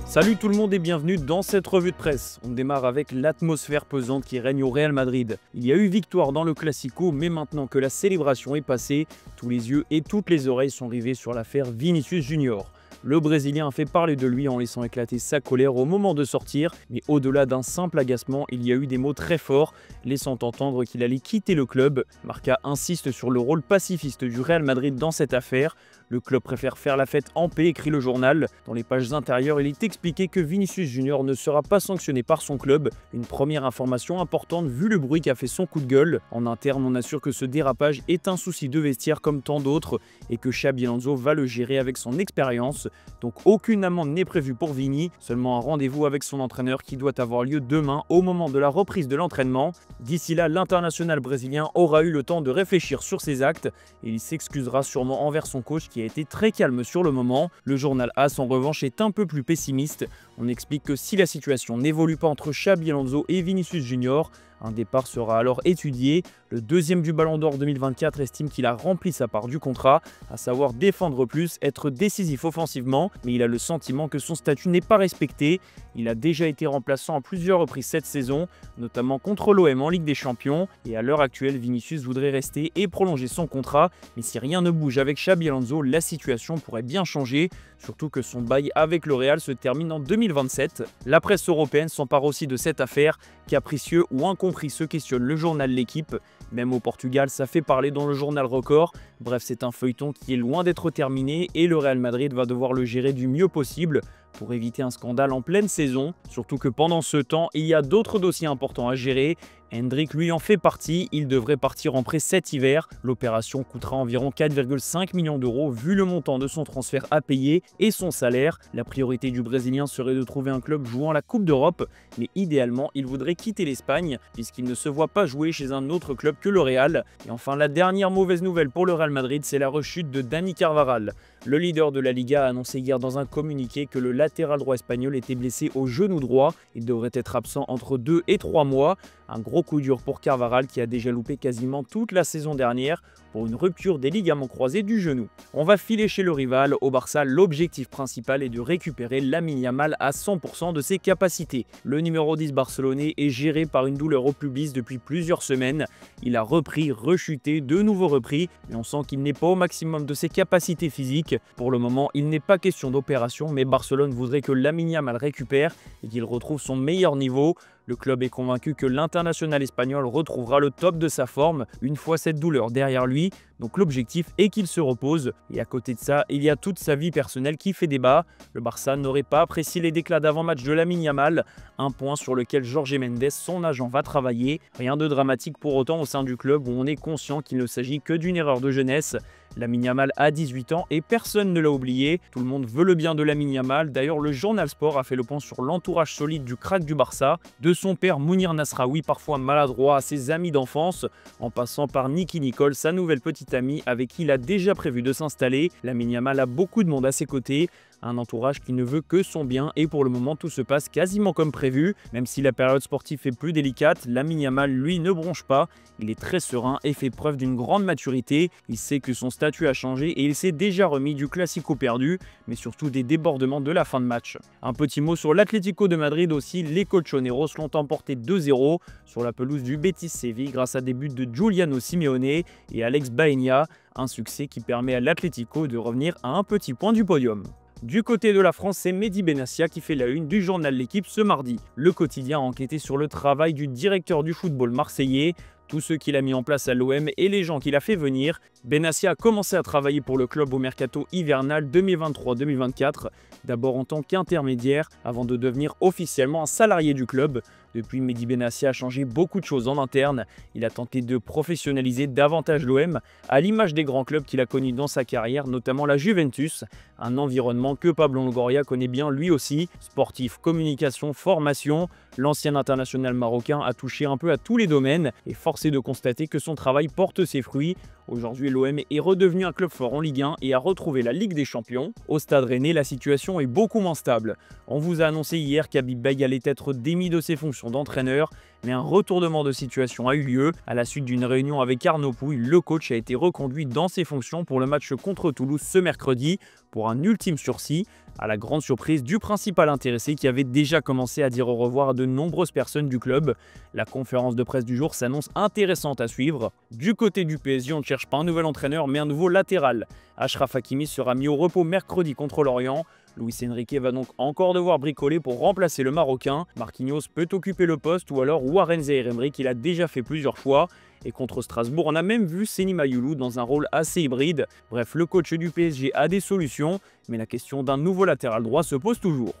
Salut tout le monde et bienvenue dans cette revue de presse. On démarre avec l'atmosphère pesante qui règne au Real Madrid. Il y a eu victoire dans le Classico, mais maintenant que la célébration est passée, tous les yeux et toutes les oreilles sont rivés sur l'affaire Vinicius Junior. Le Brésilien a fait parler de lui en laissant éclater sa colère au moment de sortir, mais au-delà d'un simple agacement, il y a eu des mots très forts, laissant entendre qu'il allait quitter le club. Marca insiste sur le rôle pacifiste du Real Madrid dans cette affaire. Le club préfère faire la fête en paix, écrit le journal. Dans les pages intérieures, il est expliqué que Vinicius Junior ne sera pas sanctionné par son club. Une première information importante vu le bruit qu'a fait son coup de gueule. En interne, on assure que ce dérapage est un souci de vestiaire comme tant d'autres et que Xabi Alonso va le gérer avec son expérience. Donc aucune amende n'est prévue pour Vini, seulement un rendez-vous avec son entraîneur qui doit avoir lieu demain au moment de la reprise de l'entraînement. D'ici là, l'international brésilien aura eu le temps de réfléchir sur ses actes et il s'excusera sûrement envers son coach qui a été très calme sur le moment. Le journal AS en revanche est un peu plus pessimiste. On explique que si la situation n'évolue pas entre Xabi Alonso et Vinicius Junior, un départ sera alors étudié. Le deuxième du Ballon d'Or 2024 estime qu'il a rempli sa part du contrat, à savoir défendre plus, être décisif offensivement, mais il a le sentiment que son statut n'est pas respecté. Il a déjà été remplaçant à plusieurs reprises cette saison, notamment contre l'OM en Ligue des Champions, et à l'heure actuelle, Vinicius voudrait rester et prolonger son contrat, mais si rien ne bouge avec Xabi Alonso, la situation pourrait bien changer, surtout que son bail avec le Real se termine en 2027. La presse européenne s'empare aussi de cette affaire, capricieux ou incompris se questionne le journal L'Équipe. Même au Portugal, ça fait parler dans le journal Record. Bref, c'est un feuilleton qui est loin d'être terminé et le Real Madrid va devoir le gérer du mieux possible pour éviter un scandale en pleine saison. Surtout que pendant ce temps, il y a d'autres dossiers importants à gérer. Hendrick lui en fait partie, il devrait partir en prêt cet hiver. L'opération coûtera environ 4,5 millions d'euros vu le montant de son transfert à payer et son salaire. La priorité du Brésilien serait de trouver un club jouant la Coupe d'Europe, mais idéalement il voudrait quitter l'Espagne puisqu'il ne se voit pas jouer chez un autre club que le Real. Et enfin la dernière mauvaise nouvelle pour le Real Madrid, c'est la rechute de Dani Carvajal. Le leader de la Liga a annoncé hier dans un communiqué que le latéral droit espagnol était blessé au genou droit. Il devrait être absent entre 2 et 3 mois. Un gros coup dur pour Carvajal qui a déjà loupé quasiment toute la saison dernière pour une rupture des ligaments croisés du genou. On va filer chez le rival. Au Barça, l'objectif principal est de récupérer Lamine Yamal à 100% de ses capacités. Le numéro 10 barcelonais est géré par une douleur au pubis depuis plusieurs semaines. Il a repris, rechuté, de nouveau repris, mais on sent qu'il n'est pas au maximum de ses capacités physiques. Pour le moment, il n'est pas question d'opération, mais Barcelone voudrait que Lamine Yamal récupère et qu'il retrouve son meilleur niveau. Le club est convaincu que l'international espagnol retrouvera le top de sa forme une fois cette douleur derrière lui. Donc l'objectif est qu'il se repose. Et à côté de ça, il y a toute sa vie personnelle qui fait débat. Le Barça n'aurait pas apprécié les déclats d'avant-match de Lamine Yamal, un point sur lequel Jorge Mendes, son agent, va travailler. Rien de dramatique pour autant au sein du club où on est conscient qu'il ne s'agit que d'une erreur de jeunesse. Lamine Yamal a 18 ans et personne ne l'a oublié. Tout le monde veut le bien de Lamine Yamal. D'ailleurs, le journal Sport a fait le point sur l'entourage solide du crack du Barça, de son père Mounir Nasraoui, parfois maladroit, à ses amis d'enfance, en passant par Nicky Nicole, sa nouvelle petite amie avec qui il a déjà prévu de s'installer. Lamine Yamal a beaucoup de monde à ses côtés. Un entourage qui ne veut que son bien et pour le moment tout se passe quasiment comme prévu. Même si la période sportive est plus délicate, Lamine Yamal lui ne bronche pas. Il est très serein et fait preuve d'une grande maturité. Il sait que son statut a changé et il s'est déjà remis du Classico perdu, mais surtout des débordements de la fin de match. Un petit mot sur l'Atlético de Madrid aussi, les colchoneros l'ont emporté 2-0 sur la pelouse du Betis Séville grâce à des buts de Giuliano Simeone et Alex Baena. Un succès qui permet à l'Atlético de revenir à un petit point du podium. Du côté de la France, c'est Mehdi Benassia qui fait la une du journal L'Équipe ce mardi. Le quotidien a enquêté sur le travail du directeur du football marseillais, tous ceux qu'il a mis en place à l'OM et les gens qu'il a fait venir. Benassia a commencé à travailler pour le club au mercato hivernal 2023-2024, d'abord en tant qu'intermédiaire avant de devenir officiellement un salarié du club. Depuis, Mehdi Benassia a changé beaucoup de choses en interne. Il a tenté de professionnaliser davantage l'OM, à l'image des grands clubs qu'il a connus dans sa carrière, notamment la Juventus, un environnement que Pablo Longoria connaît bien lui aussi. Sportif, communication, formation, l'ancien international marocain a touché un peu à tous les domaines et force est de constater que son travail porte ses fruits. Aujourd'hui, l'OM est redevenu un club fort en Ligue 1 et a retrouvé la Ligue des Champions. Au Stade Rennais, la situation est beaucoup moins stable. On vous a annoncé hier qu'Habib Beye allait être démis de ses fonctions d'entraîneur, mais un retournement de situation a eu lieu. À la suite d'une réunion avec Arnaud Pouille, le coach a été reconduit dans ses fonctions pour le match contre Toulouse ce mercredi. pour un ultime sursis, à la grande surprise du principal intéressé qui avait déjà commencé à dire au revoir à de nombreuses personnes du club. La conférence de presse du jour s'annonce intéressante à suivre. Du côté du PSG, on ne cherche pas un nouvel entraîneur mais un nouveau latéral. Achraf Hakimi sera mis au repos mercredi contre Lorient. Luis Enrique va donc encore devoir bricoler pour remplacer le Marocain. Marquinhos peut occuper le poste ou alors Warren Zaïre-Emery qu'il a déjà fait plusieurs fois. Et contre Strasbourg, on a même vu Seny Mayulu dans un rôle assez hybride. Bref, le coach du PSG a des solutions, mais la question d'un nouveau latéral droit se pose toujours.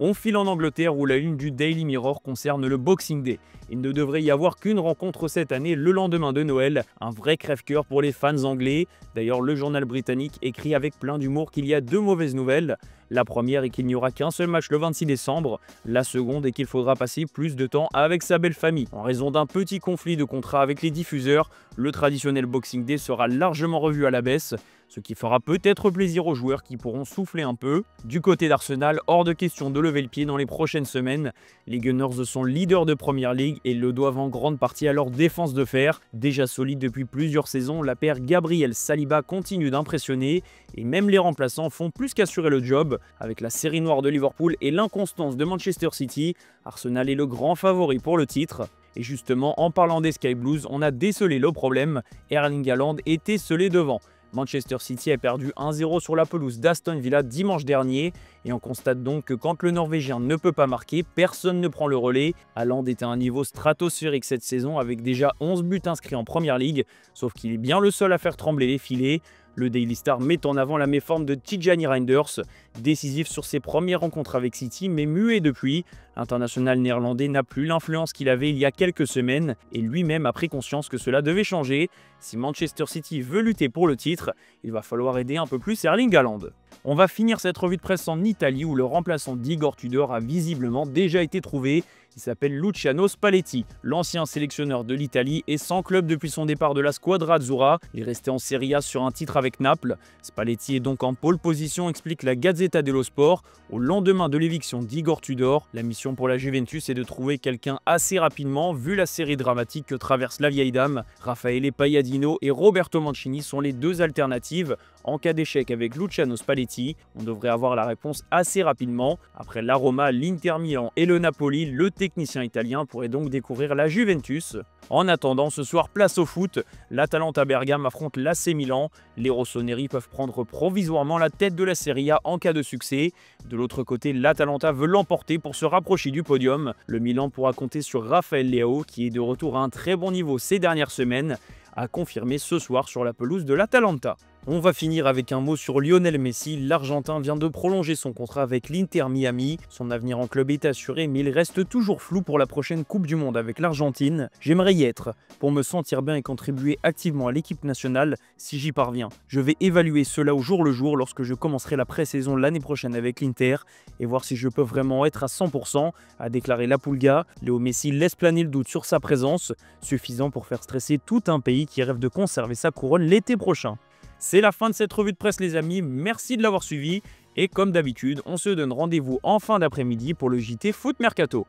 On file en Angleterre où la une du Daily Mirror concerne le Boxing Day. Il ne devrait y avoir qu'une rencontre cette année le lendemain de Noël, un vrai crève-cœur pour les fans anglais. D'ailleurs, le journal britannique écrit avec plein d'humour qu'il y a deux mauvaises nouvelles. La première est qu'il n'y aura qu'un seul match le 26 décembre. La seconde est qu'il faudra passer plus de temps avec sa belle famille. En raison d'un petit conflit de contrat avec les diffuseurs, le traditionnel Boxing Day sera largement revu à la baisse, ce qui fera peut-être plaisir aux joueurs qui pourront souffler un peu. Du côté d'Arsenal, hors de question de lever le pied dans les prochaines semaines. Les Gunners sont leaders de Premier League et le doivent en grande partie à leur défense de fer. Déjà solide depuis plusieurs saisons, la paire Gabriel-Saliba continue d'impressionner et même les remplaçants font plus qu'assurer le job. Avec la série noire de Liverpool et l'inconstance de Manchester City, Arsenal est le grand favori pour le titre. Et justement, en parlant des Sky Blues, on a décelé le problème. Erling Haaland était scellé devant. Manchester City a perdu 1-0 sur la pelouse d'Aston Villa dimanche dernier et on constate donc que quand le Norvégien ne peut pas marquer, personne ne prend le relais. Haaland est à un niveau stratosphérique cette saison avec déjà 11 buts inscrits en Premier League, sauf qu'il est bien le seul à faire trembler les filets. Le Daily Star met en avant la méforme de Tijani Reinders, décisif sur ses premières rencontres avec City mais muet depuis. L'international néerlandais n'a plus l'influence qu'il avait il y a quelques semaines et lui-même a pris conscience que cela devait changer. Si Manchester City veut lutter pour le titre, il va falloir aider un peu plus Erling Haaland. On va finir cette revue de presse en Italie où le remplaçant d'Igor Tudor a visiblement déjà été trouvé. Il s'appelle Luciano Spalletti. L'ancien sélectionneur de l'Italie est sans club depuis son départ de la Squadra Azzurra. Il est resté en Serie A sur un titre avec Naples. Spalletti est donc en pole position, explique la Gazzetta dello Sport. Au lendemain de l'éviction d'Igor Tudor, la mission pour la Juventus est de trouver quelqu'un assez rapidement vu la série dramatique que traverse la vieille dame. Raffaele Pagliadino et Roberto Mancini sont les deux alternatives. En cas d'échec avec Luciano Spalletti, on devrait avoir la réponse assez rapidement. Après la Roma, l'Inter Milan et le Napoli, le technicien italien pourrait donc découvrir la Juventus. En attendant, ce soir, place au foot. L'Atalanta Bergame affronte l'AC Milan. Les rossoneri peuvent prendre provisoirement la tête de la Serie A en cas de succès. De l'autre côté, l'Atalanta veut l'emporter pour se rapprocher du podium. Le Milan pourra compter sur Raphaël Leao, qui est de retour à un très bon niveau ces dernières semaines, à confirmer ce soir sur la pelouse de l'Atalanta. On va finir avec un mot sur Lionel Messi. L'Argentin vient de prolonger son contrat avec l'Inter Miami. Son avenir en club est assuré, mais il reste toujours flou pour la prochaine Coupe du Monde avec l'Argentine. J'aimerais y être, pour me sentir bien et contribuer activement à l'équipe nationale si j'y parviens. Je vais évaluer cela au jour le jour lorsque je commencerai la pré-saison l'année prochaine avec l'Inter et voir si je peux vraiment être à 100%, a déclaré la Pulga. Léo Messi laisse planer le doute sur sa présence, suffisant pour faire stresser tout un pays qui rêve de conserver sa couronne l'été prochain. C'est la fin de cette revue de presse les amis, merci de l'avoir suivi et comme d'habitude, on se donne rendez-vous en fin d'après-midi pour le JT Foot Mercato.